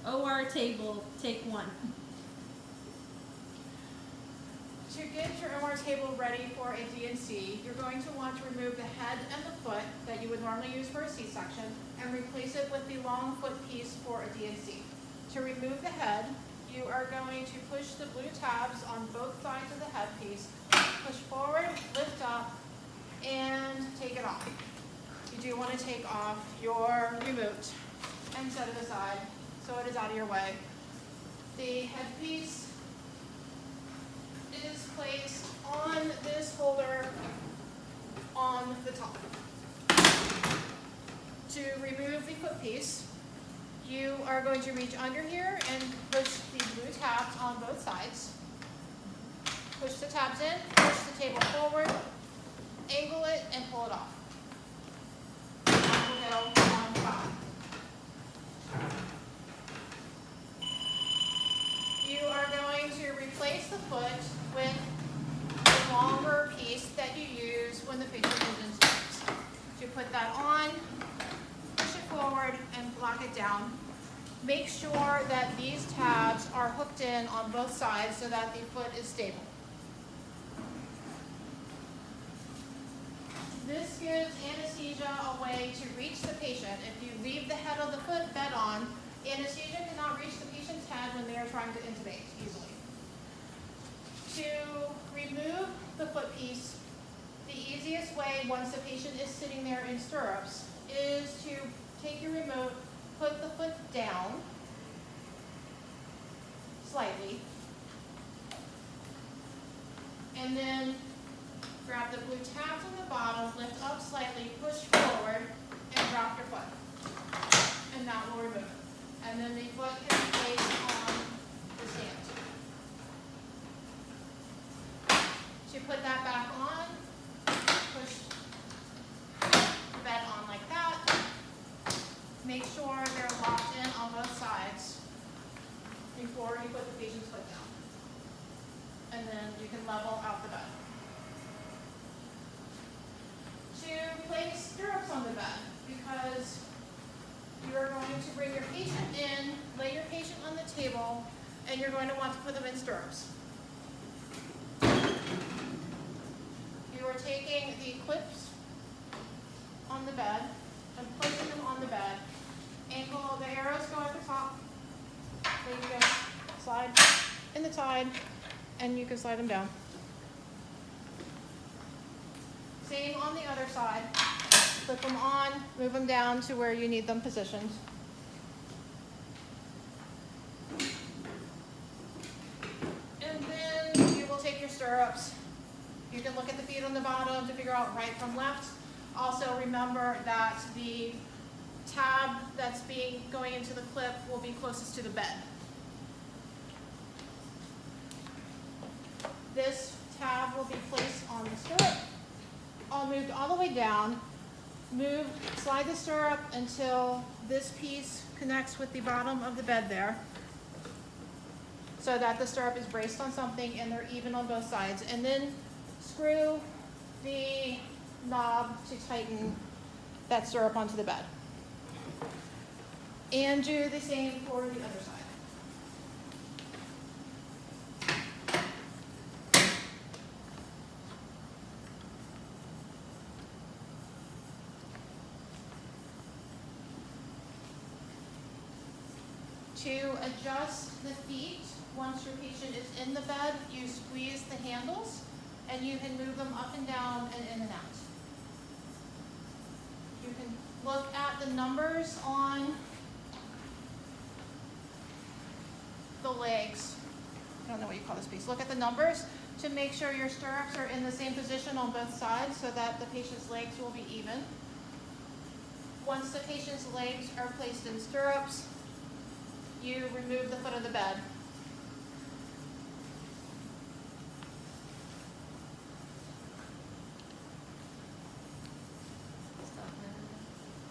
OR table, take 1. To get your OR table ready for a D&C, you're going to want to remove the head and the foot that you would normally use for a C-section and replace it with the long foot piece for a D&C. To remove the head, you are going to push the blue tabs on both sides of the head piece, push forward, lift up, and take it off. You do want to take off your remote and set it aside so it is out of your way. The headpiece is placed on this holder on the top. To remove the foot piece, you are going to reach under here and push the blue tabs on both sides. Push the tabs in, push the table forward, angle it, and pull it off. That will go on the bottom. You are going to replace the foot with the longer piece that you use when the patient is in stirrups. To put that on, push it forward and lock it down. Make sure that these tabs are hooked in on both sides so that the foot is stable. This gives anesthesia a way to reach the patient. If you leave the head of the foot bed on, anesthesia cannot reach the patient's head when they are trying to intubate easily. To remove the foot piece, the easiest way once the patient is sitting there in stirrups is to take your remote, put the foot down slightly, and then grab the blue tabs on the bottom, lift up slightly, push forward, and drop your foot. And that will remove it. And then the foot can be placed on the stand. To put that back on, push the bed on like that. Make sure they're locked in on both sides before you put the patient's foot down. And then you can level out the bed. To place stirrups on the bed, because you are going to bring your patient in, lay your patient on the table, and you're going to want to put them in stirrups. You are taking the clips on the bed and placing them on the bed. Ankle, the arrows go at the top. So you can slide in the tide, and you can slide them down. Same on the other side. Flip them on, move them down to where you need them positioned. And then you will take your stirrups. You can look at the feet on the bottom to figure out right from left. Also remember that the tab that's going into the clip will be closest to the bed. This tab will be placed on the stirrup. All moved all the way down. Slide the stirrup until this piece connects with the bottom of the bed there, so that the stirrup is braced on something and they're even on both sides. And then screw the knob to tighten that stirrup onto the bed. And do the same for the other side. To adjust the feet, once your patient is in the bed, you squeeze the handles and you can move them up and down and in and out. You can look at the numbers on the legs. I don't know what you call this piece. Look at the numbers to make sure your stirrups are in the same position on both sides so that the patient's legs will be even. Once the patient's legs are placed in stirrups, you remove the foot of the bed.